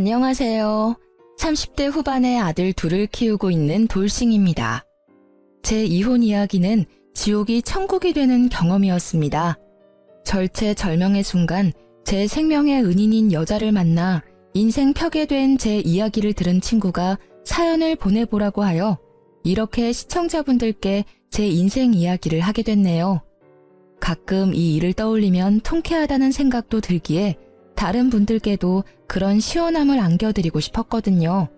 안녕하세요. 30대 후반의 아들 둘을 키우고 있는 돌싱입니다. 제 이혼 이야기는 지옥이 천국이 되는 경험이었습니다. 절체절명의 순간 제 생명의 은인인 여자를 만나 인생 펴게 된 제 이야기를 들은 친구가 사연을 보내보라고 하여 이렇게 시청자분들께 제 인생 이야기를 하게 됐네요. 가끔 이 일을 떠올리면 통쾌하다는 생각도 들기에 다른 분들께도 그런 시원함을 안겨드리고 싶었거든요.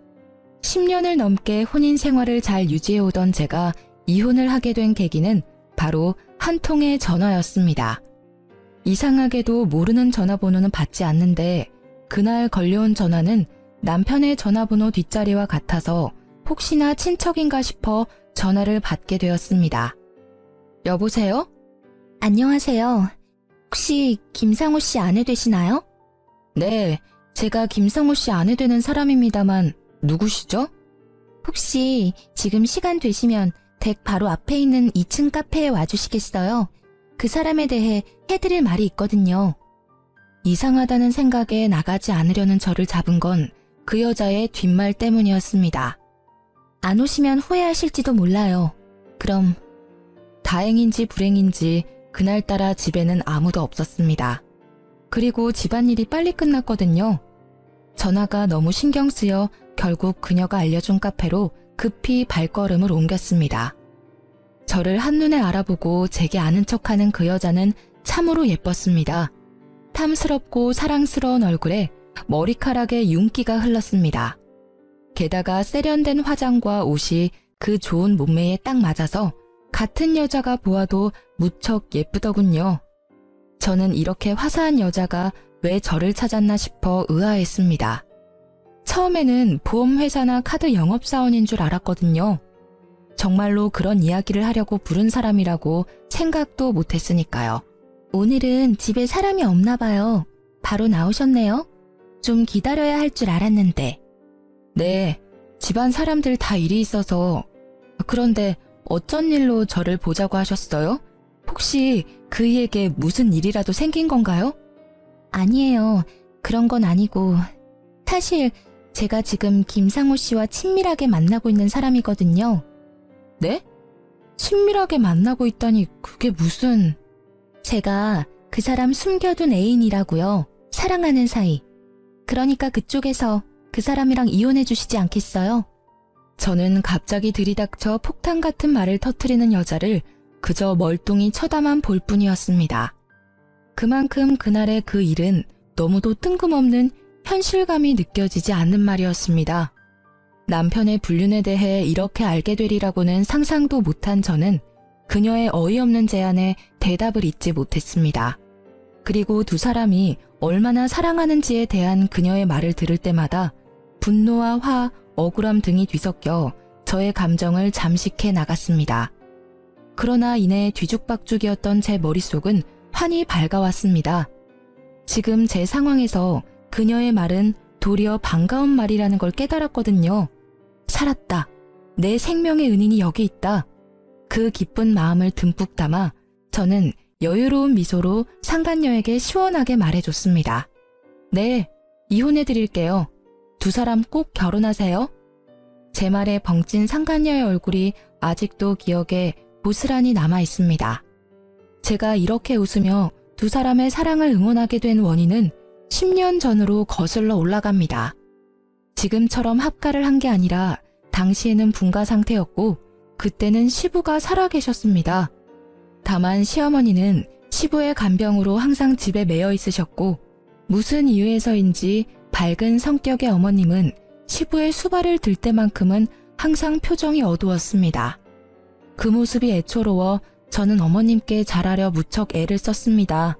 10년을 넘게 혼인 생활을 잘 유지해오던 제가 이혼을 하게 된 계기는 바로 한 통의 전화였습니다. 이상하게도 모르는 전화번호는 받지 않는데 그날 걸려온 전화는 남편의 전화번호 뒷자리와 같아서 혹시나 친척인가 싶어 전화를 받게 되었습니다. 여보세요? 안녕하세요. 혹시 김상우 씨 아내 되시나요? 네, 제가 김상우 씨 아내 되는 사람입니다만 누구시죠? 혹시 지금 시간 되시면 댁 바로 앞에 있는 2층 카페에 와주시겠어요? 그 사람에 대해 해드릴 말이 있거든요. 이상하다는 생각에 나가지 않으려는 저를 잡은 건 그 여자의 뒷말 때문이었습니다. 안 오시면 후회하실지도 몰라요. 그럼 다행인지 불행인지 그날따라 집에는 아무도 없었습니다. 그리고 집안일이 빨리 끝났거든요. 전화가 너무 신경 쓰여 결국 그녀가 알려준 카페로 급히 발걸음을 옮겼습니다. 저를 한눈에 알아보고 제게 아는 척하는 그 여자는 참으로 예뻤습니다. 탐스럽고 사랑스러운 얼굴에 머리카락에 윤기가 흘렀습니다. 게다가 세련된 화장과 옷이 그 좋은 몸매에 딱 맞아서 같은 여자가 보아도 무척 예쁘더군요. 저는 이렇게 화사한 여자가 왜 저를 찾았나 싶어 의아했습니다. 처음에는 보험회사나 카드 영업사원인 줄 알았거든요. 정말로 그런 이야기를 하려고 부른 사람이라고 생각도 못했으니까요. 오늘은 집에 사람이 없나 봐요. 바로 나오셨네요. 좀 기다려야 할 줄 알았는데. 네, 집안 사람들 다 일이 있어서. 그런데 어쩐 일로 저를 보자고 하셨어요? 혹시 그이에게 무슨 일이라도 생긴 건가요? 아니에요. 그런 건 아니고. 사실 제가 지금 김상우 씨와 친밀하게 만나고 있는 사람이거든요. 네? 친밀하게 만나고 있다니 그게 무슨... 제가 그 사람 숨겨둔 애인이라고요. 사랑하는 사이. 그러니까 그쪽에서 그 사람이랑 이혼해 주시지 않겠어요? 저는 갑자기 들이닥쳐 폭탄 같은 말을 터뜨리는 여자를 그저 멀뚱히 쳐다만 볼 뿐이었습니다. 그만큼 그날의 그 일은 너무도 뜬금없는 현실감이 느껴지지 않는 말이었습니다. 남편의 불륜에 대해 이렇게 알게 되리라고는 상상도 못한 저는 그녀의 어이없는 제안에 대답을 잇지 못했습니다. 그리고 두 사람이 얼마나 사랑하는지에 대한 그녀의 말을 들을 때마다 분노와 화, 억울함 등이 뒤섞여 저의 감정을 잠식해 나갔습니다. 그러나 이내 뒤죽박죽이었던 제 머릿속은 환히 밝아왔습니다. 지금 제 상황에서 그녀의 말은 도리어 반가운 말이라는 걸 깨달았거든요. 살았다. 내 생명의 은인이 여기 있다. 그 기쁜 마음을 듬뿍 담아 저는 여유로운 미소로 상간녀에게 시원하게 말해줬습니다. 네, 이혼해드릴게요. 두 사람 꼭 결혼하세요. 제 말에 벙찐 상간녀의 얼굴이 아직도 기억에 고스란히 남아있습니다. 제가 이렇게 웃으며 두 사람의 사랑을 응원하게 된 원인은 10년 전으로 거슬러 올라갑니다. 지금처럼 합가를 한 게 아니라 당시에는 분가 상태였고 그때는 시부가 살아계셨습니다. 다만 시어머니는 시부의 간병으로 항상 집에 매여 있으셨고 무슨 이유에서인지 밝은 성격의 어머님은 시부의 수발을 들 때만큼은 항상 표정이 어두웠습니다. 그 모습이 애초로워 저는 어머님께 잘하려 무척 애를 썼습니다.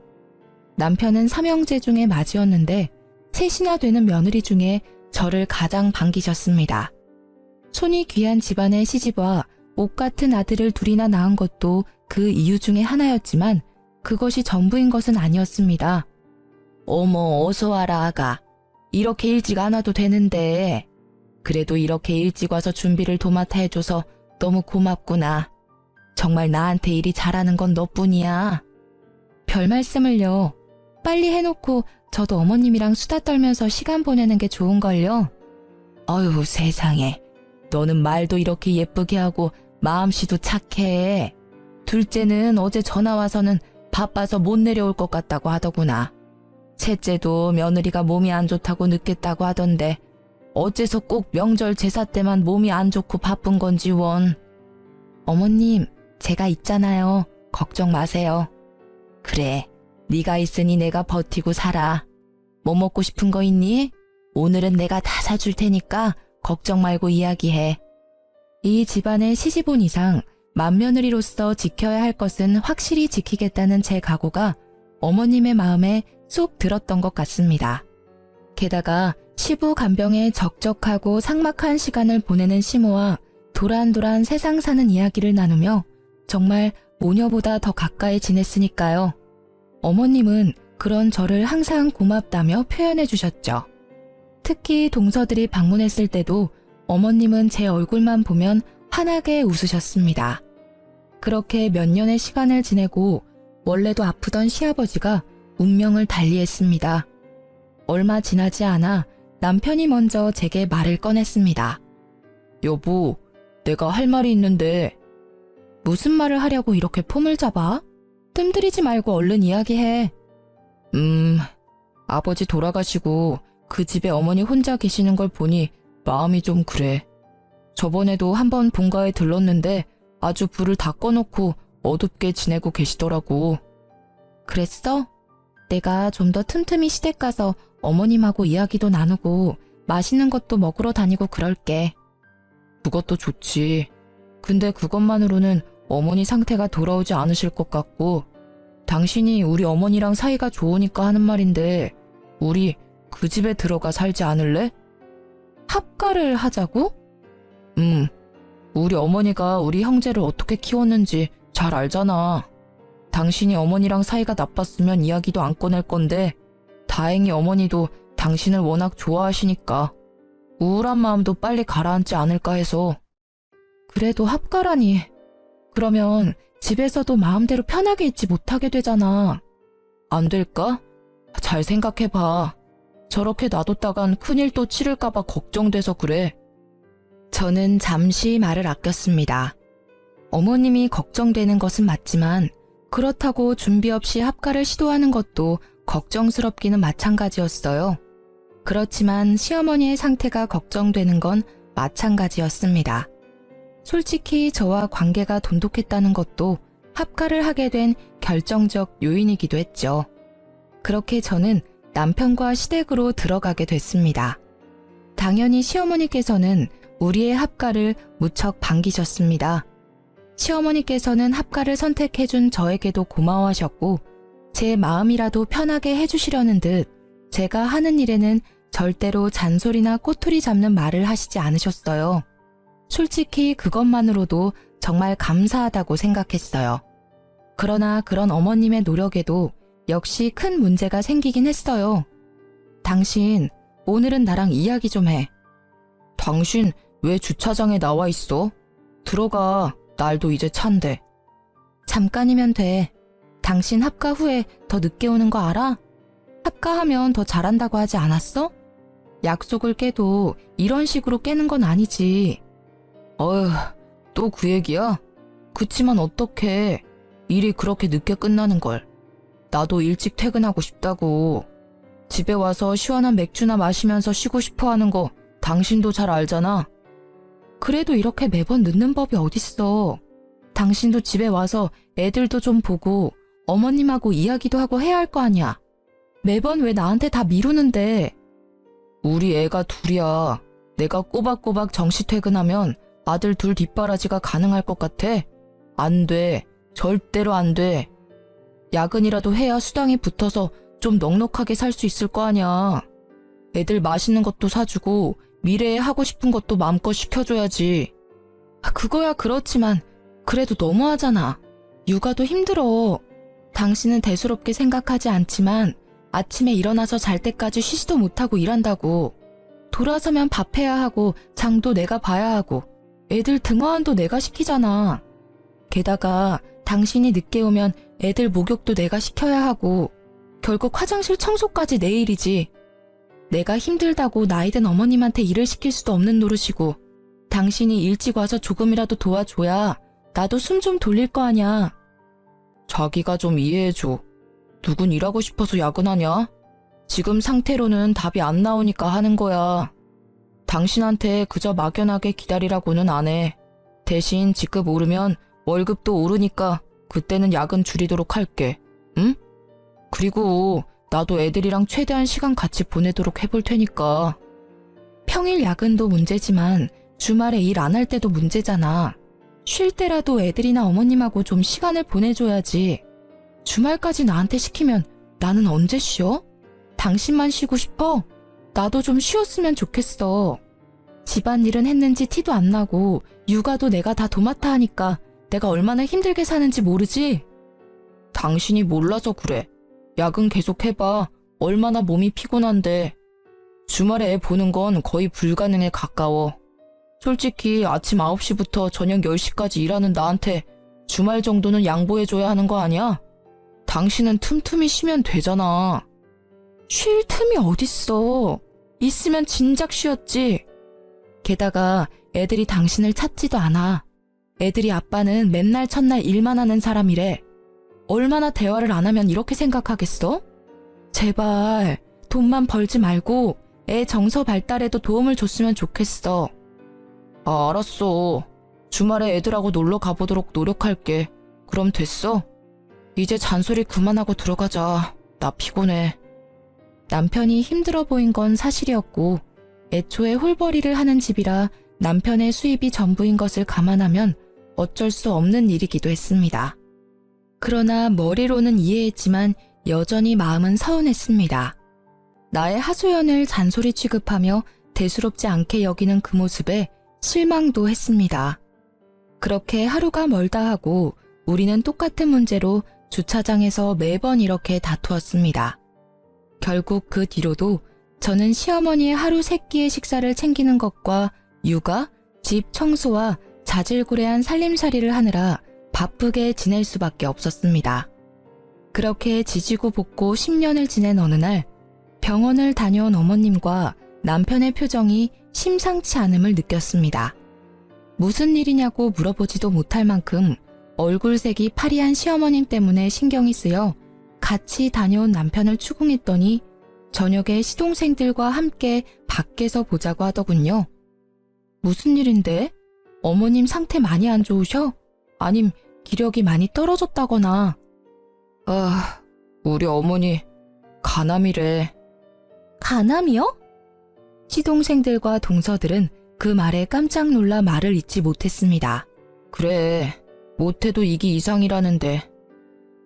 남편은 삼형제 중에 맏이었는데 셋이나 되는 며느리 중에 저를 가장 반기셨습니다. 손이 귀한 집안에 시집와 옥 같은 아들을 둘이나 낳은 것도 그 이유 중에 하나였지만 그것이 전부인 것은 아니었습니다. 어머, 어서 와라 아가. 이렇게 일찍 안 와도 되는데. 그래도 이렇게 일찍 와서 준비를 도맡아 해줘서 너무 고맙구나. 정말 나한테 일이 잘하는 건 너뿐이야. 별 말씀을요. 빨리 해놓고 저도 어머님이랑 수다 떨면서 시간 보내는 게 좋은걸요. 어휴, 세상에. 너는 말도 이렇게 예쁘게 하고 마음씨도 착해. 둘째는 어제 전화 와서는 바빠서 못 내려올 것 같다고 하더구나. 셋째도 며느리가 몸이 안 좋다고 늦겠다고 하던데 어째서 꼭 명절 제사 때만 몸이 안 좋고 바쁜 건지 원. 어머님, 제가 있잖아요. 걱정 마세요. 그래, 네가 있으니 내가 버티고 살아. 뭐 먹고 싶은 거 있니? 오늘은 내가 다 사줄 테니까 걱정 말고 이야기해. 이 집안의 시집온 이상 맏며느리로서 지켜야 할 것은 확실히 지키겠다는 제 각오가 어머님의 마음에 쏙 들었던 것 같습니다. 게다가 시부 간병에 적적하고 삭막한 시간을 보내는 시모와 도란도란 세상 사는 이야기를 나누며 정말 모녀보다 더 가까이 지냈으니까요. 어머님은 그런 저를 항상 고맙다며 표현해 주셨죠. 특히 동서들이 방문했을 때도 어머님은 제 얼굴만 보면 환하게 웃으셨습니다. 그렇게 몇 년의 시간을 지내고 원래도 아프던 시아버지가 운명을 달리했습니다. 얼마 지나지 않아 남편이 먼저 제게 말을 꺼냈습니다. 여보, 내가 할 말이 있는데. 무슨 말을 하려고 이렇게 폼을 잡아? 뜸들이지 말고 얼른 이야기해. 아버지 돌아가시고 그 집에 어머니 혼자 계시는 걸 보니 마음이 좀 그래. 저번에도 한번 본가에 들렀는데 아주 불을 다 꺼놓고 어둡게 지내고 계시더라고. 그랬어? 내가 좀 더 틈틈이 시댁 가서 어머님하고 이야기도 나누고 맛있는 것도 먹으러 다니고 그럴게. 그것도 좋지. 근데 그것만으로는 어머니 상태가 돌아오지 않으실 것 같고, 당신이 우리 어머니랑 사이가 좋으니까 하는 말인데 우리 그 집에 들어가 살지 않을래? 합가를 하자고? 우리 어머니가 우리 형제를 어떻게 키웠는지 잘 알잖아. 당신이 어머니랑 사이가 나빴으면 이야기도 안 꺼낼 건데 다행히 어머니도 당신을 워낙 좋아하시니까 우울한 마음도 빨리 가라앉지 않을까 해서. 그래도 합가라니. 그러면 집에서도 마음대로 편하게 있지 못하게 되잖아. 안 될까? 잘 생각해봐. 저렇게 놔뒀다간 큰일 또 치를까봐 걱정돼서 그래. 저는 잠시 말을 아꼈습니다. 어머님이 걱정되는 것은 맞지만 그렇다고 준비 없이 합가를 시도하는 것도 걱정스럽기는 마찬가지였어요. 그렇지만 시어머니의 상태가 걱정되는 건 마찬가지였습니다. 솔직히 저와 관계가 돈독했다는 것도 합가를 하게 된 결정적 요인이기도 했죠. 그렇게 저는 남편과 시댁으로 들어가게 됐습니다. 당연히 시어머니께서는 우리의 합가를 무척 반기셨습니다. 시어머니께서는 합가를 선택해준 저에게도 고마워하셨고 제 마음이라도 편하게 해주시려는 듯 제가 하는 일에는 절대로 잔소리나 꼬투리 잡는 말을 하시지 않으셨어요. 솔직히 그것만으로도 정말 감사하다고 생각했어요. 그러나 그런 어머님의 노력에도 역시 큰 문제가 생기긴 했어요. 당신, 오늘은 나랑 이야기 좀 해. 당신 왜 주차장에 나와 있어? 들어가, 날도 이제 찬데. 잠깐이면 돼. 당신 합가 후에 더 늦게 오는 거 알아? 합가하면 더 잘한다고 하지 않았어? 약속을 깨도 이런 식으로 깨는 건 아니지. 어휴, 또 그 얘기야? 그치만 어떡해. 일이 그렇게 늦게 끝나는 걸. 나도 일찍 퇴근하고 싶다고. 집에 와서 시원한 맥주나 마시면서 쉬고 싶어 하는 거 당신도 잘 알잖아. 그래도 이렇게 매번 늦는 법이 어딨어. 당신도 집에 와서 애들도 좀 보고 어머님하고 이야기도 하고 해야 할 거 아니야. 매번 왜 나한테 다 미루는데. 우리 애가 둘이야. 내가 꼬박꼬박 정시 퇴근하면 아들 둘 뒷바라지가 가능할 것 같아? 안 돼. 절대로 안 돼. 야근이라도 해야 수당이 붙어서 좀 넉넉하게 살 수 있을 거 아니야. 애들 맛있는 것도 사주고 미래에 하고 싶은 것도 마음껏 시켜줘야지. 그거야 그렇지만 그래도 너무하잖아. 육아도 힘들어. 당신은 대수롭게 생각하지 않지만 아침에 일어나서 잘 때까지 쉬지도 못하고 일한다고. 돌아서면 밥해야 하고 장도 내가 봐야 하고 애들 등하원도 내가 시키잖아. 게다가 당신이 늦게 오면 애들 목욕도 내가 시켜야 하고 결국 화장실 청소까지 내일이지. 내가 힘들다고 나이든 어머님한테 일을 시킬 수도 없는 노릇이고 당신이 일찍 와서 조금이라도 도와줘야 나도 숨 좀 돌릴 거 아냐. 자기가 좀 이해해줘. 누군 일하고 싶어서 야근하냐? 지금 상태로는 답이 안 나오니까 하는 거야. 당신한테 그저 막연하게 기다리라고는 안 해. 대신 직급 오르면 월급도 오르니까 그때는 야근 줄이도록 할게. 응? 그리고 나도 애들이랑 최대한 시간 같이 보내도록 해볼 테니까. 평일 야근도 문제지만 주말에 일 안 할 때도 문제잖아. 쉴 때라도 애들이나 어머님하고 좀 시간을 보내줘야지. 주말까지 나한테 시키면 나는 언제 쉬어? 당신만 쉬고 싶어? 나도 좀 쉬었으면 좋겠어. 집안일은 했는지 티도 안 나고 육아도 내가 다 도맡아 하니까 내가 얼마나 힘들게 사는지 모르지? 당신이 몰라서 그래. 야근 계속 해봐. 얼마나 몸이 피곤한데. 주말에 애 보는 건 거의 불가능에 가까워. 솔직히 아침 9시부터 저녁 10시까지 일하는 나한테 주말 정도는 양보해줘야 하는 거 아니야? 당신은 틈틈이 쉬면 되잖아. 쉴 틈이 어딨어. 있으면 진작 쉬었지. 게다가 애들이 당신을 찾지도 않아. 애들이 아빠는 맨날 첫날 일만 하는 사람이래. 얼마나 대화를 안 하면 이렇게 생각하겠어? 제발 돈만 벌지 말고 애 정서 발달에도 도움을 줬으면 좋겠어. 아, 알았어. 주말에 애들하고 놀러 가보도록 노력할게. 그럼 됐어? 이제 잔소리 그만하고 들어가자. 나 피곤해. 남편이 힘들어 보인 건 사실이었고 애초에 홀벌이를 하는 집이라 남편의 수입이 전부인 것을 감안하면 어쩔 수 없는 일이기도 했습니다. 그러나 머리로는 이해했지만 여전히 마음은 서운했습니다. 나의 하소연을 잔소리 취급하며 대수롭지 않게 여기는 그 모습에 실망도 했습니다. 그렇게 하루가 멀다 하고 우리는 똑같은 문제로 주차장에서 매번 이렇게 다투었습니다. 결국 그 뒤로도 저는 시어머니의 하루 세끼의 식사를 챙기는 것과 육아, 집 청소와 자질구레한 살림살이를 하느라 바쁘게 지낼 수밖에 없었습니다. 그렇게 지지고 볶고 10년을 지낸 어느 날 병원을 다녀온 어머님과 남편의 표정이 심상치 않음을 느꼈습니다. 무슨 일이냐고 물어보지도 못할 만큼 얼굴색이 파리한 시어머님 때문에 신경이 쓰여 같이 다녀온 남편을 추궁했더니 저녁에 시동생들과 함께 밖에서 보자고 하더군요. 무슨 일인데? 어머님 상태 많이 안 좋으셔? 아님 기력이 많이 떨어졌다거나. 아, 우리 어머니 간암이래. 간암이요? 시동생들과 동서들은 그 말에 깜짝 놀라 말을 잇지 못했습니다. 그래, 못해도 이기 이상이라는데.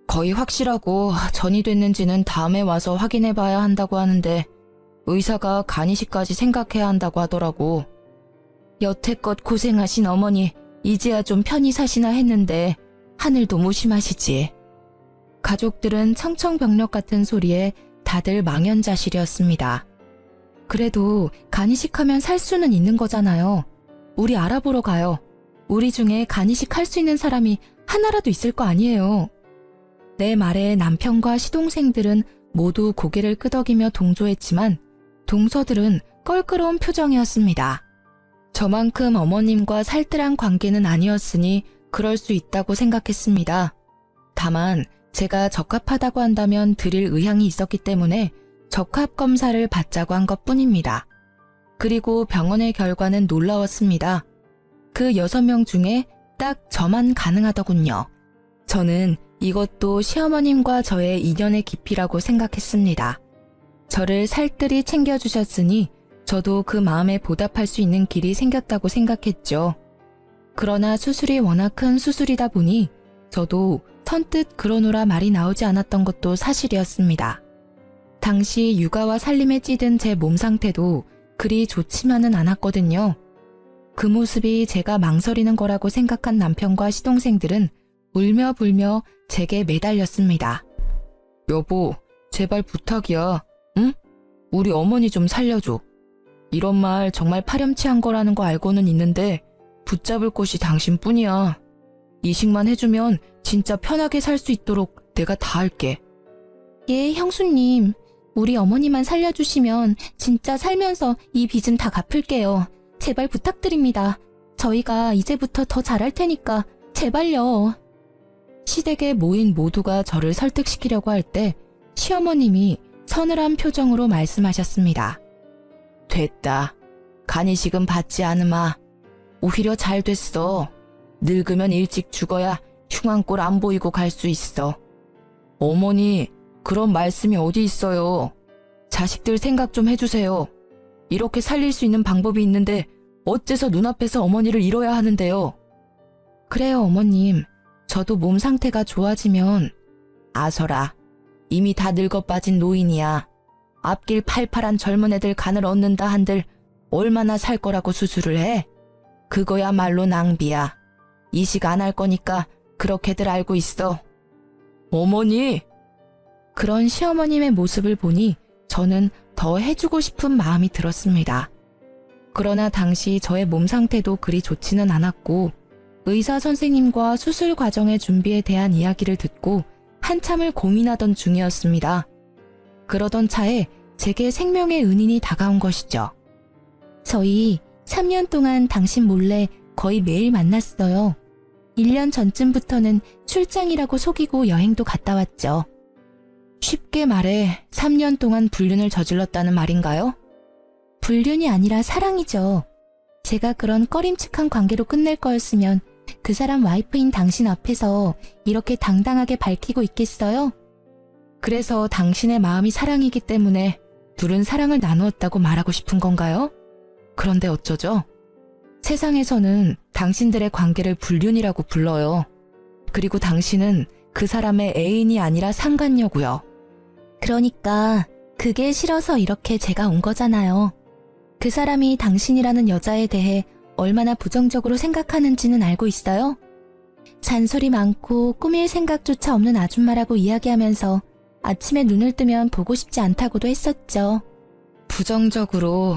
거의 확실하고 전이 됐는지는 다음에 와서 확인해봐야 한다고 하는데 의사가 간이식까지 생각해야 한다고 하더라고. 여태껏 고생하신 어머니 이제야 좀 편히 사시나 했는데 하늘도 무심하시지. 가족들은 청청병력 같은 소리에 다들 망연자실이었습니다. 그래도 간이식하면 살 수는 있는 거잖아요. 우리 알아보러 가요. 우리 중에 간이식 할 수 있는 사람이 하나라도 있을 거 아니에요. 내 말에 남편과 시동생들은 모두 고개를 끄덕이며 동조했지만 동서들은 껄끄러운 표정이었습니다. 저만큼 어머님과 살뜰한 관계는 아니었으니 그럴 수 있다고 생각했습니다. 다만 제가 적합하다고 한다면 드릴 의향이 있었기 때문에 적합 검사를 받자고 한 것뿐입니다. 그리고 병원의 결과는 놀라웠습니다. 그 6명 중에 딱 저만 가능하더군요. 저는 이것도 시어머님과 저의 인연의 깊이라고 생각했습니다. 저를 살뜰히 챙겨주셨으니 저도 그 마음에 보답할 수 있는 길이 생겼다고 생각했죠. 그러나 수술이 워낙 큰 수술이다 보니 저도 선뜻 그러노라 말이 나오지 않았던 것도 사실이었습니다. 당시 육아와 살림에 찌든 제 몸 상태도 그리 좋지만은 않았거든요. 그 모습이 제가 망설이는 거라고 생각한 남편과 시동생들은 울며 불며 제게 매달렸습니다. 여보, 제발 부탁이야. 응? 우리 어머니 좀 살려줘. 이런 말 정말 파렴치한 거라는 거 알고는 있는데 붙잡을 곳이 당신뿐이야. 이식만 해주면 진짜 편하게 살 수 있도록 내가 다 할게. 예, 형수님. 우리 어머니만 살려주시면 진짜 살면서 이 빚은 다 갚을게요. 제발 부탁드립니다. 저희가 이제부터 더 잘할 테니까 제발요. 시댁에 모인 모두가 저를 설득시키려고 할 때 시어머님이 서늘한 표정으로 말씀하셨습니다. 됐다. 간이식은 받지 않으마. 오히려 잘 됐어. 늙으면 일찍 죽어야 흉한 꼴 안 보이고 갈 수 있어. 어머니, 그런 말씀이 어디 있어요. 자식들 생각 좀 해주세요. 이렇게 살릴 수 있는 방법이 있는데 어째서 눈앞에서 어머니를 잃어야 하는데요. 그래요, 어머님. 저도 몸 상태가 좋아지면 아서라. 이미 다 늙어 빠진 노인이야. 앞길 팔팔한 젊은 애들 간을 얻는다 한들 얼마나 살 거라고 수술을 해? 그거야말로 낭비야. 이식 안 할 거니까 그렇게들 알고 있어. 어머니! 그런 시어머님의 모습을 보니 저는 더 해주고 싶은 마음이 들었습니다. 그러나 당시 저의 몸 상태도 그리 좋지는 않았고 의사 선생님과 수술 과정의 준비에 대한 이야기를 듣고 한참을 고민하던 중이었습니다. 그러던 차에 제게 생명의 은인이 다가온 것이죠. 저희 3년 동안 당신 몰래 거의 매일 만났어요. 1년 전쯤부터는 출장이라고 속이고 여행도 갔다 왔죠. 쉽게 말해 3년 동안 불륜을 저질렀다는 말인가요? 불륜이 아니라 사랑이죠. 제가 그런 꺼림칙한 관계로 끝낼 거였으면 그 사람 와이프인 당신 앞에서 이렇게 당당하게 밝히고 있겠어요? 그래서 당신의 마음이 사랑이기 때문에 둘은 사랑을 나누었다고 말하고 싶은 건가요? 그런데 어쩌죠? 세상에서는 당신들의 관계를 불륜이라고 불러요. 그리고 당신은 그 사람의 애인이 아니라 상간녀고요. 그러니까 그게 싫어서 이렇게 제가 온 거잖아요. 그 사람이 당신이라는 여자에 대해 얼마나 부정적으로 생각하는지는 알고 있어요? 잔소리 많고 꾸밀 생각조차 없는 아줌마라고 이야기하면서 아침에 눈을 뜨면 보고 싶지 않다고도 했었죠. 부정적으로...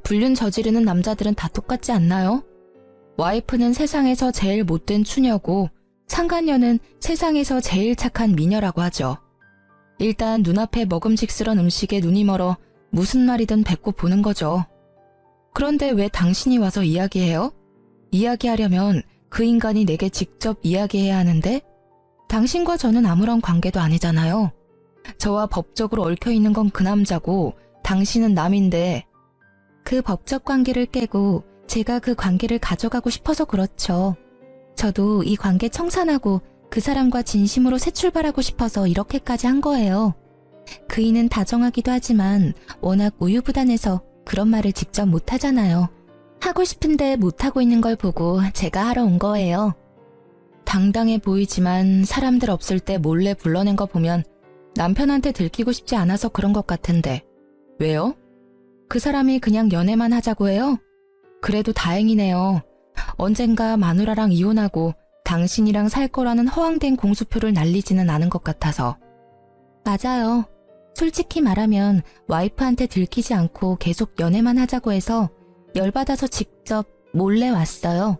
불륜 저지르는 남자들은 다 똑같지 않나요? 와이프는 세상에서 제일 못된 추녀고 상간녀는 세상에서 제일 착한 미녀라고 하죠. 일단 눈앞에 먹음직스런 음식에 눈이 멀어 무슨 말이든 뱉고 보는 거죠. 그런데 왜 당신이 와서 이야기해요? 이야기하려면 그 인간이 내게 직접 이야기해야 하는데 당신과 저는 아무런 관계도 아니잖아요. 저와 법적으로 얽혀있는 건 그 남자고 당신은 남인데 그 법적 관계를 깨고 제가 그 관계를 가져가고 싶어서 그렇죠. 저도 이 관계 청산하고 그 사람과 진심으로 새 출발하고 싶어서 이렇게까지 한 거예요. 그이는 다정하기도 하지만 워낙 우유부단해서 그런 말을 직접 못하잖아요. 하고 싶은데 못하고 있는 걸 보고 제가 하러 온 거예요. 당당해 보이지만 사람들 없을 때 몰래 불러낸 거 보면 남편한테 들키고 싶지 않아서 그런 것 같은데 왜요? 그 사람이 그냥 연애만 하자고 해요? 그래도 다행이네요. 언젠가 마누라랑 이혼하고 당신이랑 살 거라는 허황된 공수표를 날리지는 않은 것 같아서. 맞아요. 솔직히 말하면 와이프한테 들키지 않고 계속 연애만 하자고 해서 열받아서 직접 몰래 왔어요.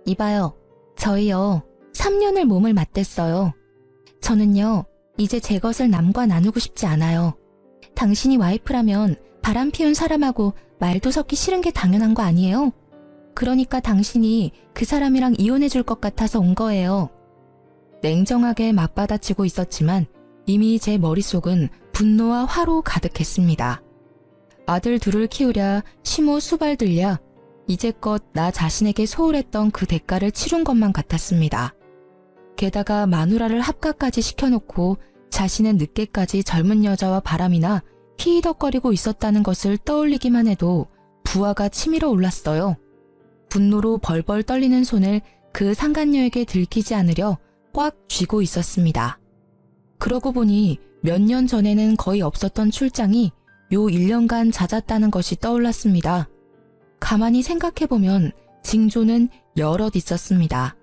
이봐요. 저희요. 3년을 몸을 맞댔어요. 저는요. 이제 제 것을 남과 나누고 싶지 않아요. 당신이 와이프라면 바람 피운 사람하고 말도 섞기 싫은 게 당연한 거 아니에요? 그러니까 당신이 그 사람이랑 이혼해 줄 것 같아서 온 거예요. 냉정하게 맞받아치고 있었지만 이미 제 머릿속은 분노와 화로 가득했습니다. 아들 둘을 키우랴 시모 수발 들랴 이제껏 나 자신에게 소홀했던 그 대가를 치룬 것만 같았습니다. 게다가 마누라를 합가까지 시켜놓고 자신은 늦게까지 젊은 여자와 바람이나 히히덕거리고 있었다는 것을 떠올리기만 해도 부하가 치밀어 올랐어요. 분노로 벌벌 떨리는 손을 그 상간녀에게 들키지 않으려 꽉 쥐고 있었습니다. 그러고 보니 몇 년 전에는 거의 없었던 출장이 요 1년간 잦았다는 것이 떠올랐습니다. 가만히 생각해보면 징조는 여럿 있었습니다.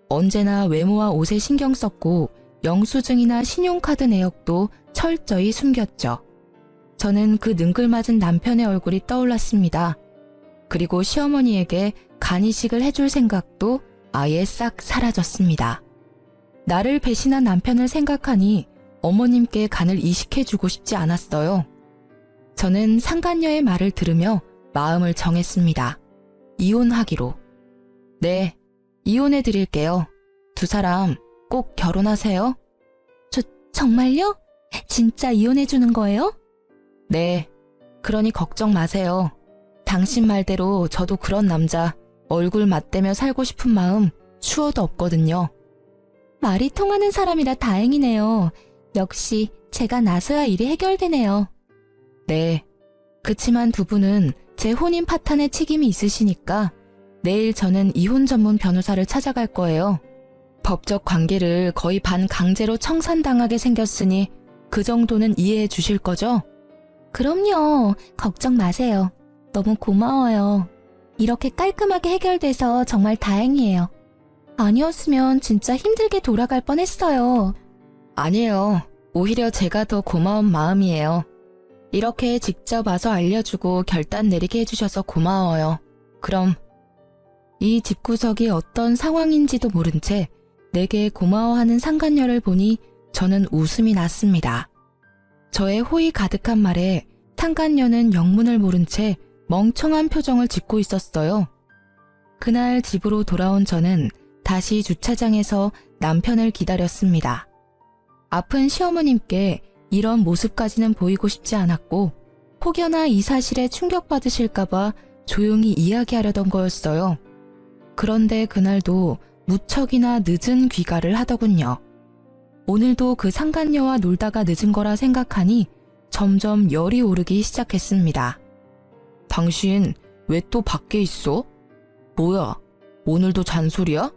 언제나 외모와 옷에 신경 썼고 영수증이나 신용카드 내역도 철저히 숨겼죠. 저는 그 능글맞은 남편의 얼굴이 떠올랐습니다. 그리고 시어머니에게 간이식을 해줄 생각도 아예 싹 사라졌습니다. 나를 배신한 남편을 생각하니 어머님께 간을 이식해주고 싶지 않았어요. 저는 상간녀의 말을 들으며 마음을 정했습니다. 이혼하기로. 네, 이혼해드릴게요. 두 사람 꼭 결혼하세요. 정말요? 진짜 이혼해주는 거예요? 네, 그러니 걱정 마세요. 당신 말대로 저도 그런 남자 얼굴 맞대며 살고 싶은 마음 추워도 없거든요. 말이 통하는 사람이라 다행이네요. 역시 제가 나서야 일이 해결되네요. 네, 그치만 두 분은 제 혼인 파탄에 책임이 있으시니까 내일 저는 이혼 전문 변호사를 찾아갈 거예요. 법적 관계를 거의 반강제로 청산당하게 생겼으니 그 정도는 이해해 주실 거죠? 그럼요. 걱정 마세요. 너무 고마워요. 이렇게 깔끔하게 해결돼서 정말 다행이에요. 아니었으면 진짜 힘들게 돌아갈 뻔했어요. 아니에요. 오히려 제가 더 고마운 마음이에요. 이렇게 직접 와서 알려주고 결단 내리게 해주셔서 고마워요. 그럼 이 집구석이 어떤 상황인지도 모른 채 내게 고마워하는 상간녀를 보니 저는 웃음이 났습니다. 저의 호의 가득한 말에 상간녀는 영문을 모른 채 멍청한 표정을 짓고 있었어요. 그날 집으로 돌아온 저는 다시 주차장에서 남편을 기다렸습니다. 아픈 시어머님께 이런 모습까지는 보이고 싶지 않았고 혹여나 이 사실에 충격받으실까봐 조용히 이야기하려던 거였어요. 그런데 그날도 무척이나 늦은 귀가를 하더군요. 오늘도 그 상간녀와 놀다가 늦은 거라 생각하니 점점 열이 오르기 시작했습니다. 당신 왜 또 밖에 있어? 뭐야, 오늘도 잔소리야?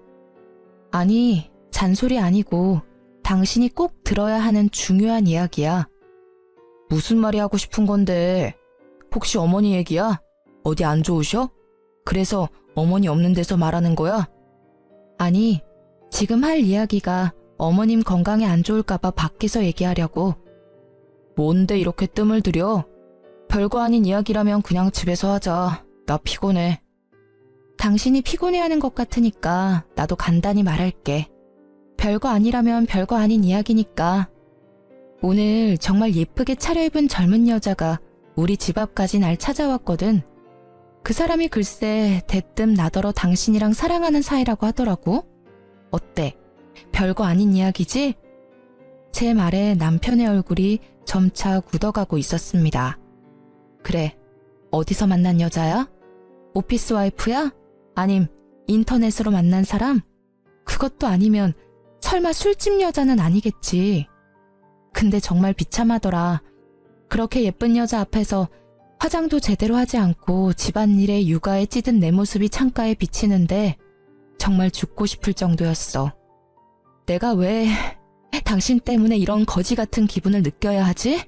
아니, 잔소리 아니고 당신이 꼭 들어야 하는 중요한 이야기야. 무슨 말이 하고 싶은 건데? 혹시 어머니 얘기야? 어디 안 좋으셔? 그래서 어머니 없는 데서 말하는 거야? 아니, 지금 할 이야기가 어머님 건강에 안 좋을까봐 밖에서 얘기하려고. 뭔데 이렇게 뜸을 들여? 별거 아닌 이야기라면 그냥 집에서 하자. 나 피곤해. 당신이 피곤해하는 것 같으니까 나도 간단히 말할게. 별거 아니라면 별거 아닌 이야기니까. 오늘 정말 예쁘게 차려입은 젊은 여자가 우리 집 앞까지 날 찾아왔거든. 그 사람이 글쎄 대뜸 나더러 당신이랑 사랑하는 사이라고 하더라고. 어때? 별거 아닌 이야기지? 제 말에 남편의 얼굴이 점차 굳어가고 있었습니다. 그래, 어디서 만난 여자야? 오피스 와이프야? 아님 인터넷으로 만난 사람? 그것도 아니면 설마 술집 여자는 아니겠지. 근데 정말 비참하더라. 그렇게 예쁜 여자 앞에서 화장도 제대로 하지 않고 집안일에 육아에 찌든 내 모습이 창가에 비치는데 정말 죽고 싶을 정도였어. 내가 왜 당신 때문에 이런 거지 같은 기분을 느껴야 하지?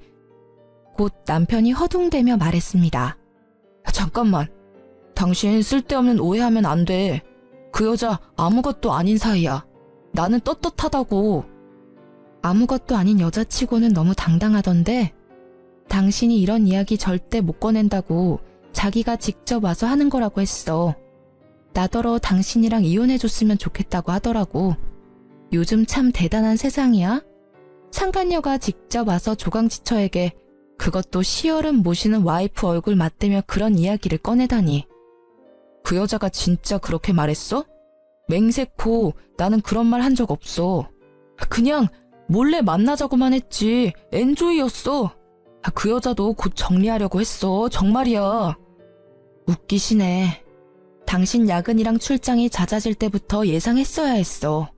곧 남편이 허둥대며 말했습니다. 잠깐만. 당신 쓸데없는 오해하면 안 돼. 그 여자 아무것도 아닌 사이야. 나는 떳떳하다고. 아무것도 아닌 여자치고는 너무 당당하던데 당신이 이런 이야기 절대 못 꺼낸다고 자기가 직접 와서 하는 거라고 했어. 나더러 당신이랑 이혼해줬으면 좋겠다고 하더라고. 요즘 참 대단한 세상이야. 상간녀가 직접 와서 조강지처에게 그것도 시어른 모시는 와이프 얼굴 맞대며 그런 이야기를 꺼내다니. 그 여자가 진짜 그렇게 말했어? 맹세코 나는 그런 말 한 적 없어. 그냥 몰래 만나자고만 했지. 엔조이였어. 그 여자도 곧 정리하려고 했어. 정말이야. 웃기시네. 당신 야근이랑 출장이 잦아질 때부터 예상했어야 했어.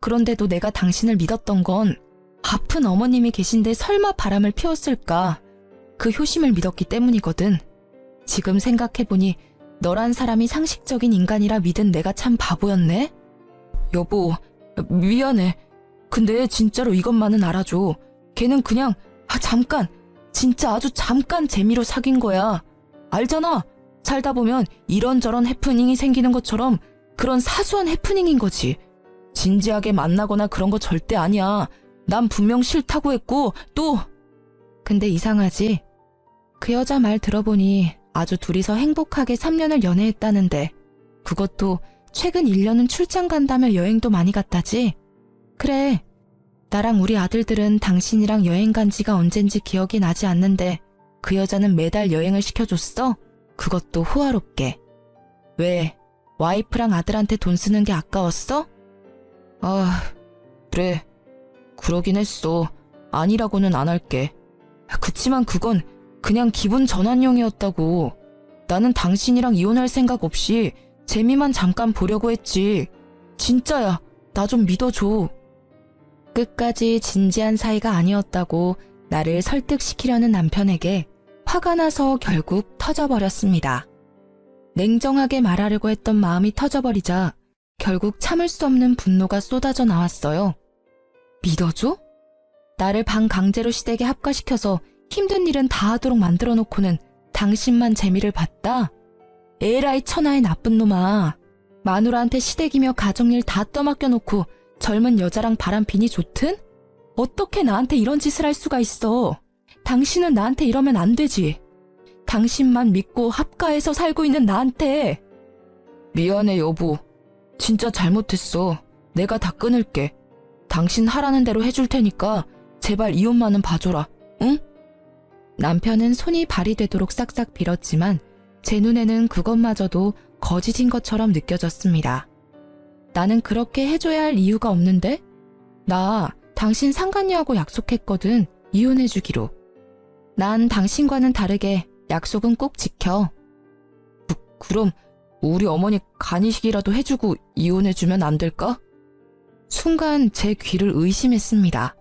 그런데도 내가 당신을 믿었던 건 아픈 어머님이 계신데 설마 바람을 피웠을까? 그 효심을 믿었기 때문이거든. 지금 생각해보니 너란 사람이 상식적인 인간이라 믿은 내가 참 바보였네? 여보, 미안해. 근데 진짜로 이것만은 알아줘. 걔는 그냥 잠깐, 진짜 아주 잠깐 재미로 사귄 거야. 알잖아. 살다 보면 이런저런 해프닝이 생기는 것처럼 그런 사소한 해프닝인 거지. 진지하게 만나거나 그런 거 절대 아니야. 난 분명 싫다고 했고 또 근데 이상하지? 그 여자 말 들어보니 아주 둘이서 행복하게 3년을 연애했다는데 그것도 최근 1년은 출장 간다며 여행도 많이 갔다지? 그래, 나랑 우리 아들들은 당신이랑 여행 간 지가 언젠지 기억이 나지 않는데 그 여자는 매달 여행을 시켜줬어? 그것도 호화롭게. 왜? 와이프랑 아들한테 돈 쓰는 게 아까웠어? 아, 그래. 그러긴 했어. 아니라고는 안 할게. 그치만 그건 그냥 기분 전환용이었다고. 나는 당신이랑 이혼할 생각 없이 재미만 잠깐 보려고 했지. 진짜야. 나 좀 믿어줘. 끝까지 진지한 사이가 아니었다고 나를 설득시키려는 남편에게 화가 나서 결국 터져버렸습니다. 냉정하게 말하려고 했던 마음이 터져버리자 결국 참을 수 없는 분노가 쏟아져 나왔어요. 믿어줘? 나를 반강제로 시댁에 합가시켜서 힘든 일은 다 하도록 만들어 놓고는 당신만 재미를 봤다? 에라이 천하의 나쁜 놈아. 마누라한테 시댁이며 가정일 다 떠맡겨 놓고 젊은 여자랑 바람피니 좋든? 어떻게 나한테 이런 짓을 할 수가 있어? 당신은 나한테 이러면 안 되지. 당신만 믿고 합가해서 살고 있는 나한테. 미안해 여보. 진짜 잘못했어. 내가 다 끊을게. 당신 하라는 대로 해줄 테니까 제발 이혼만은 봐줘라. 응? 남편은 손이 발이 되도록 싹싹 빌었지만 제 눈에는 그것마저도 거짓인 것처럼 느껴졌습니다. 나는 그렇게 해줘야 할 이유가 없는데? 나 당신 상간녀하고 약속했거든. 이혼해주기로. 난 당신과는 다르게 약속은 꼭 지켜. 그럼 우리 어머니 간이식이라도 해주고 이혼해주면 안 될까? 순간 제 귀를 의심했습니다.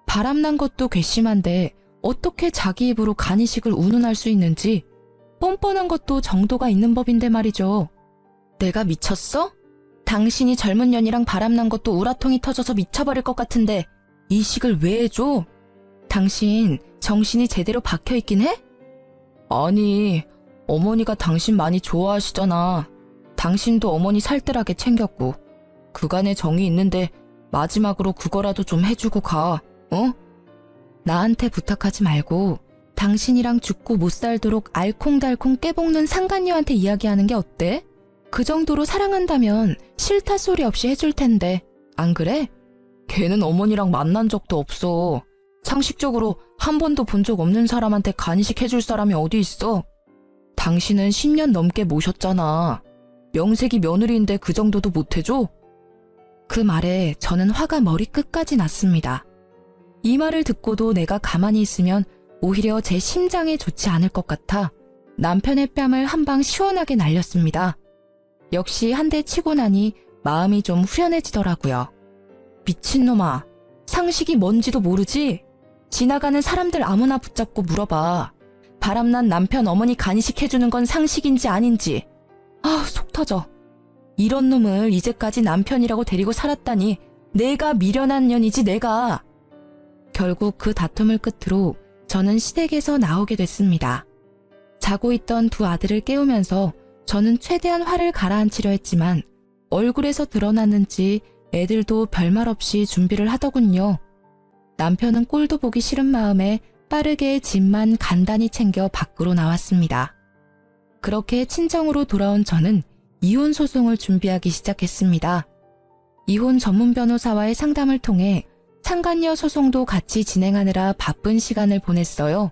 바람난 것도 괘씸한데 어떻게 자기 입으로 간이식을 운운할 수 있는지 뻔뻔한 것도 정도가 있는 법인데 말이죠. 내가 미쳤어? 당신이 젊은 년이랑 바람난 것도 우라통이 터져서 미쳐버릴 것 같은데 이식을 왜 해줘? 당신 정신이 제대로 박혀있긴 해? 아니, 어머니가 당신 많이 좋아하시잖아. 당신도 어머니 살뜰하게 챙겼고 그간의 정이 있는데 마지막으로 그거라도 좀 해주고 가, 어? 나한테 부탁하지 말고 당신이랑 죽고 못 살도록 알콩달콩 깨볶는 상간녀한테 이야기하는 게 어때? 그 정도로 사랑한다면 싫다 소리 없이 해줄 텐데 안 그래? 걔는 어머니랑 만난 적도 없어. 상식적으로 한 번도 본 적 없는 사람한테 간이식 해줄 사람이 어디 있어? 당신은 10년 넘게 모셨잖아. 명색이 며느리인데 그 정도도 못 해줘? 그 말에 저는 화가 머리끝까지 났습니다. 이 말을 듣고도 내가 가만히 있으면 오히려 제 심장에 좋지 않을 것 같아 남편의 뺨을 한 방 시원하게 날렸습니다. 역시 한 대 치고 나니 마음이 좀 후련해지더라고요. 미친놈아, 상식이 뭔지도 모르지? 지나가는 사람들 아무나 붙잡고 물어봐. 바람난 남편 어머니 간이식 해주는 건 상식인지 아닌지. 아, 속 터져. 이런 놈을 이제까지 남편이라고 데리고 살았다니 내가 미련한 년이지 내가. 결국 그 다툼을 끝으로 저는 시댁에서 나오게 됐습니다. 자고 있던 두 아들을 깨우면서 저는 최대한 화를 가라앉히려 했지만 얼굴에서 드러났는지 애들도 별말 없이 준비를 하더군요. 남편은 꼴도 보기 싫은 마음에 빠르게 짐만 간단히 챙겨 밖으로 나왔습니다. 그렇게 친정으로 돌아온 저는 이혼 소송을 준비하기 시작했습니다. 이혼 전문 변호사와의 상담을 통해 상간녀 소송도 같이 진행하느라 바쁜 시간을 보냈어요.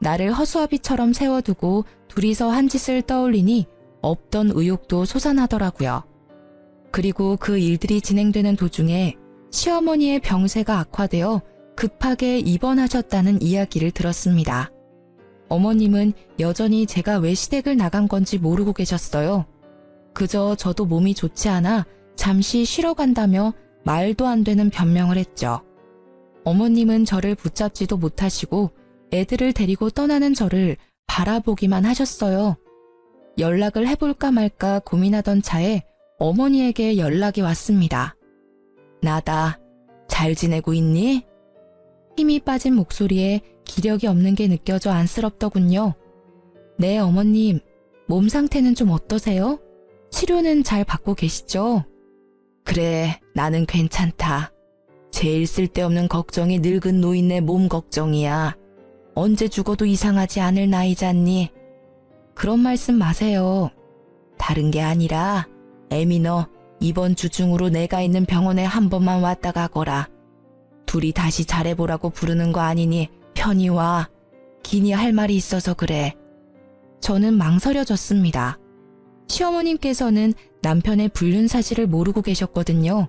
나를 허수아비처럼 세워두고 둘이서 한 짓을 떠올리니 없던 의욕도 솟아나더라고요. 그리고 그 일들이 진행되는 도중에 시어머니의 병세가 악화되어 급하게 입원하셨다는 이야기를 들었습니다. 어머님은 여전히 제가 왜 시댁을 나간 건지 모르고 계셨어요. 그저 저도 몸이 좋지 않아 잠시 쉬러 간다며 말도 안 되는 변명을 했죠. 어머님은 저를 붙잡지도 못하시고 애들을 데리고 떠나는 저를 바라보기만 하셨어요. 연락을 해볼까 말까 고민하던 차에 어머니에게 연락이 왔습니다. 나다. 잘 지내고 있니? 힘이 빠진 목소리에 기력이 없는 게 느껴져 안쓰럽더군요. 네, 어머님. 몸 상태는 좀 어떠세요? 치료는 잘 받고 계시죠? 그래, 나는 괜찮다. 제일 쓸데없는 걱정이 늙은 노인네 몸 걱정이야. 언제 죽어도 이상하지 않을 나이잖니? 그런 말씀 마세요. 다른 게 아니라 애미 너 이번 주 중으로 내가 있는 병원에 한 번만 왔다 가거라. 둘이 다시 잘해보라고 부르는 거 아니니 편히 와. 기니 할 말이 있어서 그래. 저는 망설여졌습니다. 시어머님께서는 남편의 불륜 사실을 모르고 계셨거든요.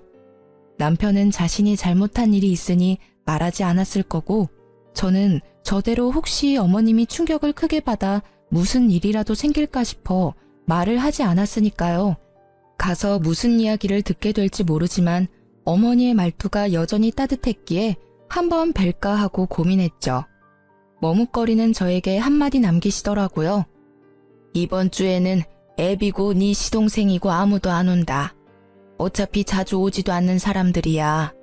남편은 자신이 잘못한 일이 있으니 말하지 않았을 거고, 저는 저대로 혹시 어머님이 충격을 크게 받아 무슨 일이라도 생길까 싶어 말을 하지 않았으니까요. 가서 무슨 이야기를 듣게 될지 모르지만 어머니의 말투가 여전히 따뜻했기에 한번 뵐까 하고 고민했죠. 머뭇거리는 저에게 한마디 남기시더라고요. 이번 주에는 애비고 네 시동생이고 아무도 안 온다. 어차피 자주 오지도 않는 사람들이야.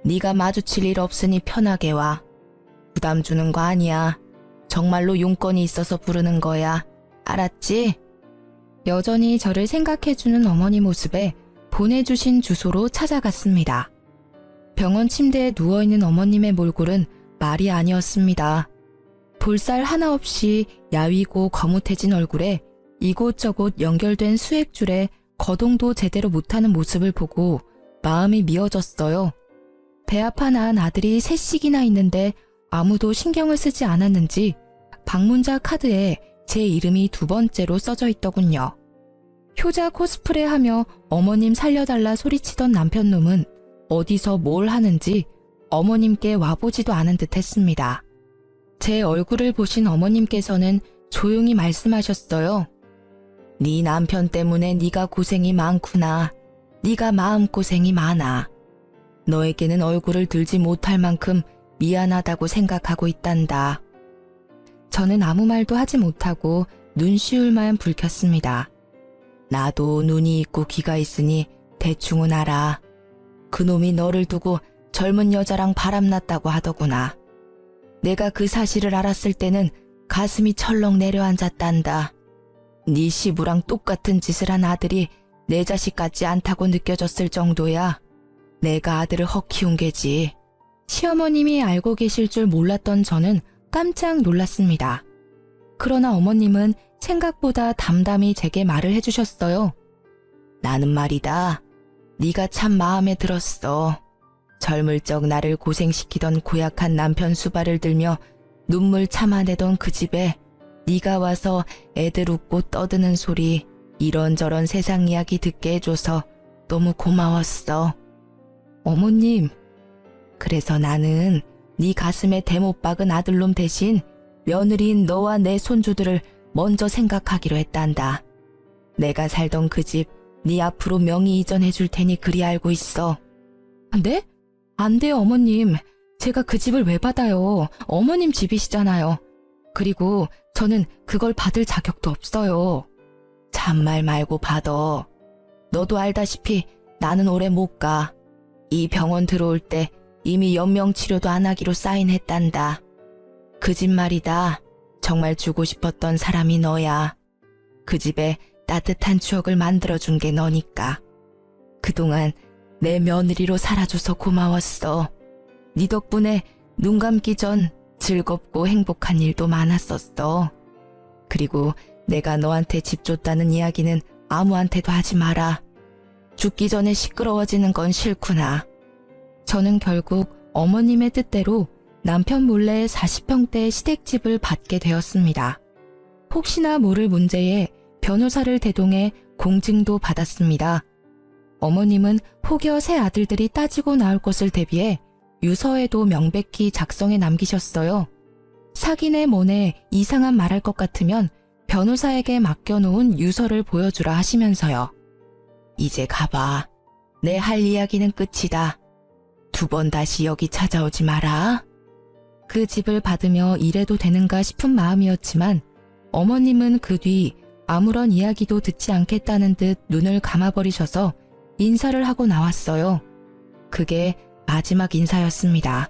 네가 마주칠 일 없으니 편하게 와. 부담 주는 거 아니야. 정말로 용건이 있어서 부르는 거야. 알았지? 여전히 저를 생각해주는 어머니 모습에 보내주신 주소로 찾아갔습니다. 병원 침대에 누워있는 어머님의 몰골은 말이 아니었습니다. 볼살 하나 없이 야위고 거뭇해진 얼굴에 이곳저곳 연결된 수액줄에 거동도 제대로 못하는 모습을 보고 마음이 미어졌어요. 배아파 낳은 아들이 셋씩이나 있는데 아무도 신경을 쓰지 않았는지 방문자 카드에 제 이름이 2번째로 써져 있더군요. 효자 코스프레하며 어머님 살려달라 소리치던 남편놈은 어디서 뭘 하는지 어머님께 와보지도 않은 듯 했습니다. 제 얼굴을 보신 어머님께서는 조용히 말씀하셨어요. 네 남편 때문에 네가 고생이 많구나. 네가 마음고생이 많아. 너에게는 얼굴을 들지 못할 만큼 미안하다고 생각하고 있단다. 저는 아무 말도 하지 못하고 눈시울만 붉혔습니다. 나도 눈이 있고 귀가 있으니 대충은 알아. 그놈이 너를 두고 젊은 여자랑 바람났다고 하더구나. 내가 그 사실을 알았을 때는 가슴이 철렁 내려앉았단다. 네 시부랑 똑같은 짓을 한 아들이 내 자식 같지 않다고 느껴졌을 정도야. 내가 아들을 헉 키운 게지. 시어머님이 알고 계실 줄 몰랐던 저는 깜짝 놀랐습니다. 그러나 어머님은 생각보다 담담히 제게 말을 해주셨어요. 나는 말이다. 네가 참 마음에 들었어. 젊을 적 나를 고생시키던 고약한 남편 수발을 들며 눈물 참아내던 그 집에 네가 와서 애들 웃고 떠드는 소리 이런저런 세상 이야기 듣게 해줘서 너무 고마웠어. 어머님, 그래서 나는 네 가슴에 대못 박은 아들놈 대신 며느리인 너와 내 손주들을 먼저 생각하기로 했단다. 내가 살던 그 집 네 앞으로 명의 이전해 줄 테니 그리 알고 있어. 네? 안 돼요, 어머님. 제가 그 집을 왜 받아요? 어머님 집이시잖아요. 그리고 저는 그걸 받을 자격도 없어요. 참말 말고 받어. 너도 알다시피 나는 오래 못 가. 이 병원 들어올 때 이미 연명치료도 안 하기로 사인했단다. 그 집 말이다. 정말 주고 싶었던 사람이 너야. 그 집에 따뜻한 추억을 만들어준 게 너니까. 그동안 내 며느리로 살아줘서 고마웠어. 네 덕분에 눈 감기 전 즐겁고 행복한 일도 많았었어. 그리고 내가 너한테 집 줬다는 이야기는 아무한테도 하지 마라. 죽기 전에 시끄러워지는 건 싫구나. 저는 결국 어머님의 뜻대로 남편 몰래 40평대의 시댁집을 받게 되었습니다. 혹시나 모를 문제에 변호사를 대동해 공증도 받았습니다. 어머님은 혹여 새 아들들이 따지고 나올 것을 대비해 유서에도 명백히 작성해 남기셨어요. 사기네 뭐네 이상한 말할 것 같으면 변호사에게 맡겨놓은 유서를 보여주라 하시면서요. 이제 가봐. 내 할 이야기는 끝이다. 2번 다시 여기 찾아오지 마라. 그 집을 받으며 이래도 되는가 싶은 마음이었지만 어머님은 그 뒤 아무런 이야기도 듣지 않겠다는 듯 눈을 감아버리셔서 인사를 하고 나왔어요. 그게 마지막 인사였습니다.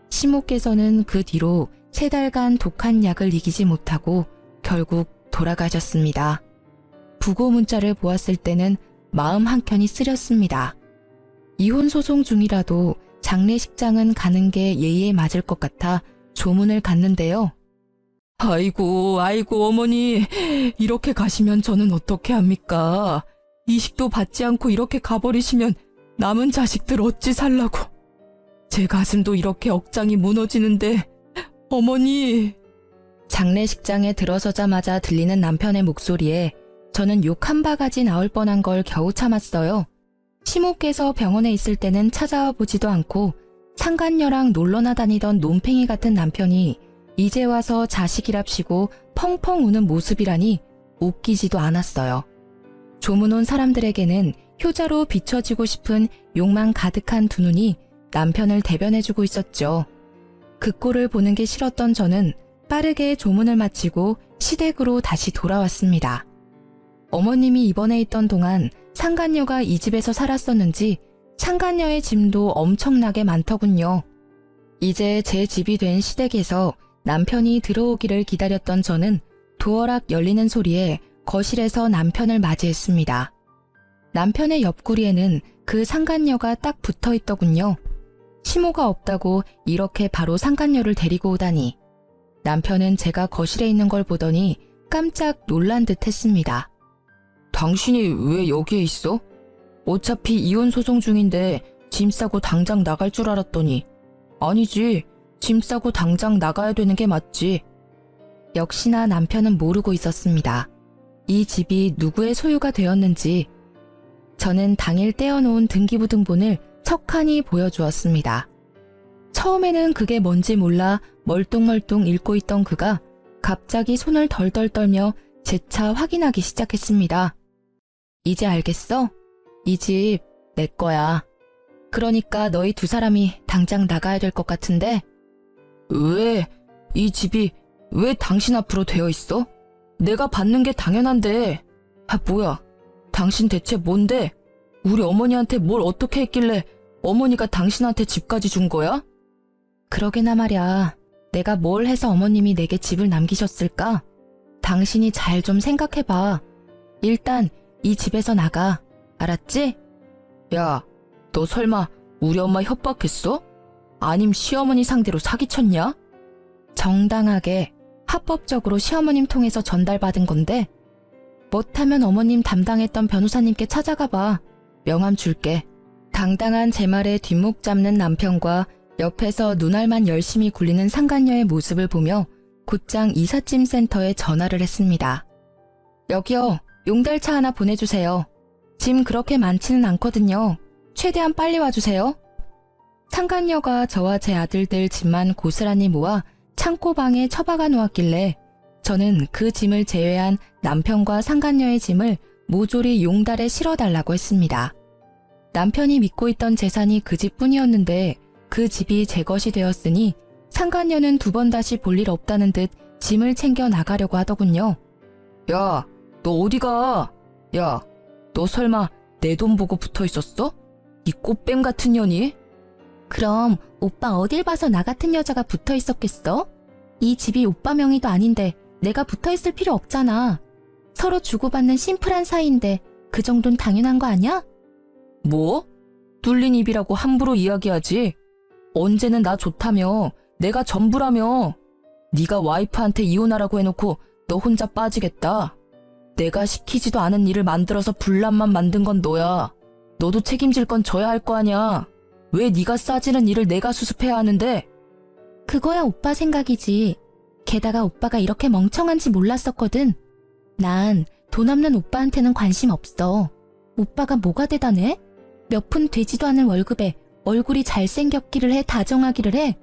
시모께서는 그 뒤로 3달간 독한 약을 이기지 못하고 결국 돌아가셨습니다. 부고 문자를 보았을 때는 마음 한켠이 쓰렸습니다. 이혼 소송 중이라도 장례식장은 가는 게 예의에 맞을 것 같아 조문을 갔는데요. 아이고 어머니, 이렇게 가시면 저는 어떻게 합니까? 이식도 받지 않고 이렇게 가버리시면 남은 자식들 어찌 살라고. 제 가슴도 이렇게 억장이 무너지는데, 어머니. 장례식장에 들어서자마자 들리는 남편의 목소리에 저는 욕 한 바가지 나올 뻔한 걸 겨우 참았어요. 시모께서 병원에 있을 때는 찾아와 보지도 않고 상간녀랑 놀러나 다니던 논팽이 같은 남편이 이제 와서 자식이랍시고 펑펑 우는 모습이라니 웃기지도 않았어요. 조문 온 사람들에게는 효자로 비춰지고 싶은 욕망 가득한 두 눈이 남편을 대변해주고 있었죠. 그 꼴을 보는 게 싫었던 저는 빠르게 조문을 마치고 시댁으로 다시 돌아왔습니다. 어머님이 입원해 있던 동안 상간녀가 이 집에서 살았었는지 상간녀의 짐도 엄청나게 많더군요. 이제 제 집이 된 시댁에서 남편이 들어오기를 기다렸던 저는 도어락 열리는 소리에 거실에서 남편을 맞이했습니다. 남편의 옆구리에는 그 상간녀가 딱 붙어 있더군요. 시모가 없다고 이렇게 바로 상간녀를 데리고 오다니. 남편은 제가 거실에 있는 걸 보더니 깜짝 놀란 듯 했습니다. 당신이 왜 여기에 있어? 어차피 이혼 소송 중인데 짐 싸고 당장 나갈 줄 알았더니. 아니지, 짐 싸고 당장 나가야 되는 게 맞지. 역시나 남편은 모르고 있었습니다. 이 집이 누구의 소유가 되었는지. 저는 당일 떼어놓은 등기부등본을 척하니 보여주었습니다. 처음에는 그게 뭔지 몰라 멀뚱멀뚱 읽고 있던 그가 갑자기 손을 덜덜 떨며 재차 확인하기 시작했습니다. 이제 알겠어? 이 집 내 거야. 그러니까 너희 두 사람이 당장 나가야 될 것 같은데? 왜? 이 집이 왜 당신 앞으로 되어 있어? 내가 받는 게 당연한데. 아, 뭐야? 당신 대체 뭔데? 우리 어머니한테 뭘 어떻게 했길래 어머니가 당신한테 집까지 준 거야? 그러게나 말야. 내가 뭘 해서 어머님이 내게 집을 남기셨을까? 당신이 잘 좀 생각해봐. 일단 이 집에서 나가. 알았지? 야, 너 설마 우리 엄마 협박했어? 아님 시어머니 상대로 사기쳤냐? 정당하게 합법적으로 시어머님 통해서 전달받은 건데 못하면 어머님 담당했던 변호사님께 찾아가봐. 명함 줄게. 당당한 제 말에 뒷목 잡는 남편과 옆에서 눈알만 열심히 굴리는 상간녀의 모습을 보며 곧장 이삿짐 센터에 전화를 했습니다. 여기요, 용달차 하나 보내주세요. 짐 그렇게 많지는 않거든요. 최대한 빨리 와주세요. 상간녀가 저와 제 아들들 짐만 고스란히 모아 창고방에 처박아 놓았길래 저는 그 짐을 제외한 남편과 상간녀의 짐을 모조리 용달에 실어달라고 했습니다. 남편이 믿고 있던 재산이 그 집뿐이었는데 그 집이 제 것이 되었으니 상간녀는 두 번 다시 볼 일 없다는 듯 짐을 챙겨 나가려고 하더군요. 야, 너 어디 가? 야, 너 설마 내 돈 보고 붙어 있었어? 이 꽃뱀 같은 년이? 그럼 오빠 어딜 봐서 나 같은 여자가 붙어 있었겠어? 이 집이 오빠 명의도 아닌데 내가 붙어 있을 필요 없잖아. 서로 주고받는 심플한 사이인데 그 정도는 당연한 거 아니야? 뭐? 뚫린 입이라고 함부로 이야기하지. 언제는 나 좋다며. 내가 전부라며. 네가 와이프한테 이혼하라고 해놓고 너 혼자 빠지겠다. 내가 시키지도 않은 일을 만들어서 분란만 만든 건 너야. 너도 책임질 건 져야 할 거 아냐. 왜 네가 싸지는 일을 내가 수습해야 하는데? 그거야 오빠 생각이지. 게다가 오빠가 이렇게 멍청한지 몰랐었거든. 난 돈 없는 오빠한테는 관심 없어. 오빠가 뭐가 대단해? 몇 푼 되지도 않은 월급에 얼굴이 잘생겼기를 해 다정하기를 해.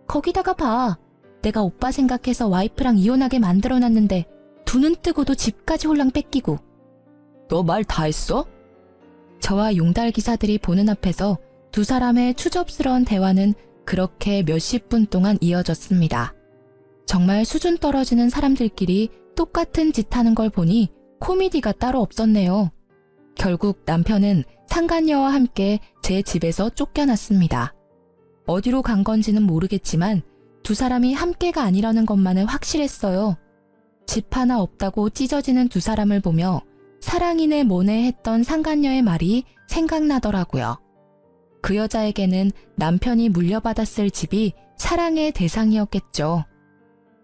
거기다가 봐. 내가 오빠 생각해서 와이프랑 이혼하게 만들어놨는데 두 눈 뜨고도 집까지 홀랑 뺏기고. 너 말 다 했어? 저와 용달 기사들이 보는 앞에서 두 사람의 추접스러운 대화는 그렇게 몇십 분 동안 이어졌습니다. 정말 수준 떨어지는 사람들끼리 똑같은 짓 하는 걸 보니 코미디가 따로 없었네요. 결국 남편은 상간녀와 함께 제 집에서 쫓겨났습니다. 어디로 간 건지는 모르겠지만 두 사람이 함께가 아니라는 것만은 확실했어요. 집 하나 없다고 찢어지는 두 사람을 보며 사랑이네 뭐네 했던 상간녀의 말이 생각나더라고요. 그 여자에게는 남편이 물려받았을 집이 사랑의 대상이었겠죠.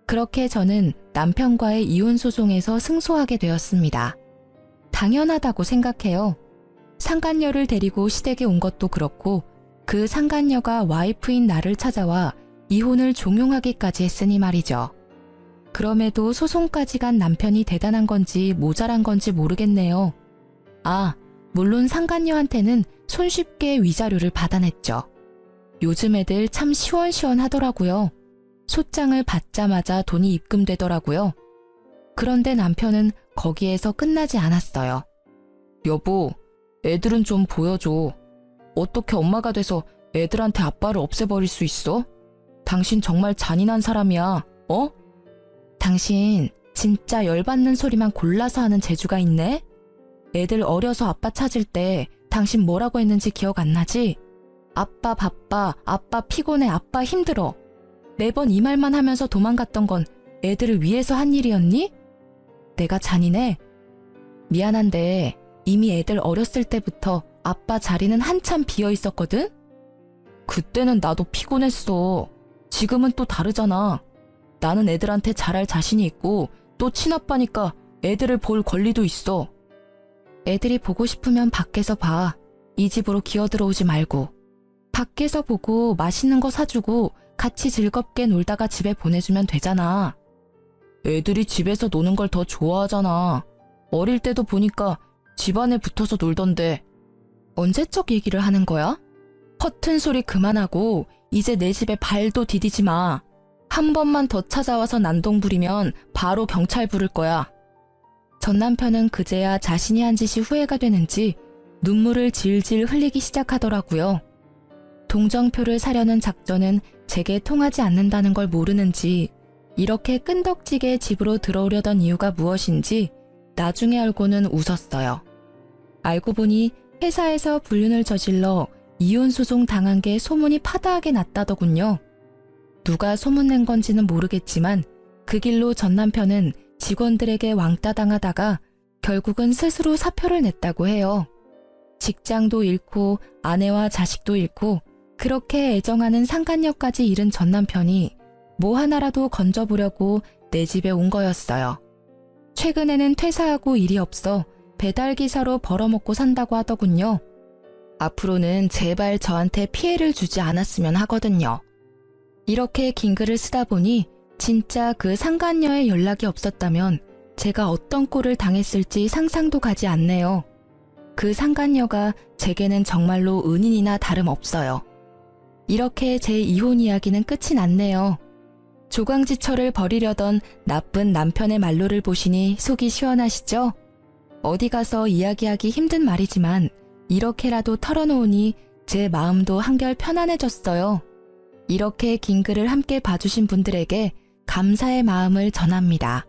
그렇게 저는 남편과의 이혼 소송에서 승소하게 되었습니다. 당연하다고 생각해요. 상간녀를 데리고 시댁에 온 것도 그렇고 그 상간녀가 와이프인 나를 찾아와 이혼을 종용하기까지 했으니 말이죠. 그럼에도 소송까지 간 남편이 대단한 건지 모자란 건지 모르겠네요. 아, 물론 상간녀한테는 손쉽게 위자료를 받아냈죠. 요즘 애들 참 시원시원하더라고요. 소장을 받자마자 돈이 입금되더라고요. 그런데 남편은 거기에서 끝나지 않았어요. 여보, 애들은 좀 보여줘. 어떻게 엄마가 돼서 애들한테 아빠를 없애버릴 수 있어? 당신 정말 잔인한 사람이야, 어? 당신 진짜 열받는 소리만 골라서 하는 재주가 있네? 애들 어려서 아빠 찾을 때 당신 뭐라고 했는지 기억 안 나지? 아빠 바빠, 아빠 피곤해, 아빠 힘들어. 매번 이 말만 하면서 도망갔던 건 애들을 위해서 한 일이었니? 내가 잔인해? 미안한데 이미 애들 어렸을 때부터 아빠 자리는 한참 비어 있었거든? 그때는 나도 피곤했어. 지금은 또 다르잖아. 나는 애들한테 잘할 자신이 있고 또 친아빠니까 애들을 볼 권리도 있어. 애들이 보고 싶으면 밖에서 봐. 이 집으로 기어들어오지 말고. 밖에서 보고 맛있는 거 사주고 같이 즐겁게 놀다가 집에 보내주면 되잖아. 애들이 집에서 노는 걸 더 좋아하잖아. 어릴 때도 보니까 집 안에 붙어서 놀던데. 언제적 얘기를 하는 거야? 허튼 소리 그만하고 이제 내 집에 발도 디디지 마. 한 번만 더 찾아와서 난동 부리면 바로 경찰 부를 거야. 전 남편은 그제야 자신이 한 짓이 후회가 되는지 눈물을 질질 흘리기 시작하더라고요. 동정표를 사려는 작전은 제게 통하지 않는다는 걸 모르는지 이렇게 끈덕지게 집으로 들어오려던 이유가 무엇인지 나중에 알고는 웃었어요. 알고 보니 회사에서 불륜을 저질러 이혼 소송 당한 게 소문이 파다하게 났다더군요. 누가 소문낸 건지는 모르겠지만 그 길로 전 남편은 직원들에게 왕따 당하다가 결국은 스스로 사표를 냈다고 해요. 직장도 잃고 아내와 자식도 잃고 그렇게 애정하는 상간녀까지 잃은 전 남편이 뭐 하나라도 건져보려고 내 집에 온 거였어요. 최근에는 퇴사하고 일이 없어 배달기사로 벌어먹고 산다고 하더군요. 앞으로는 제발 저한테 피해를 주지 않았으면 하거든요. 이렇게 긴 글을 쓰다 보니 진짜 그 상간녀의 연락이 없었다면 제가 어떤 꼴을 당했을지 상상도 가지 않네요. 그 상간녀가 제게는 정말로 은인이나 다름없어요. 이렇게 제 이혼 이야기는 끝이 났네요. 조강지처를 벌이려던 나쁜 남편의 말로를 보시니 속이 시원하시죠? 어디 가서 이야기하기 힘든 말이지만 이렇게라도 털어놓으니 제 마음도 한결 편안해졌어요. 이렇게 긴 글을 함께 봐주신 분들에게 감사의 마음을 전합니다.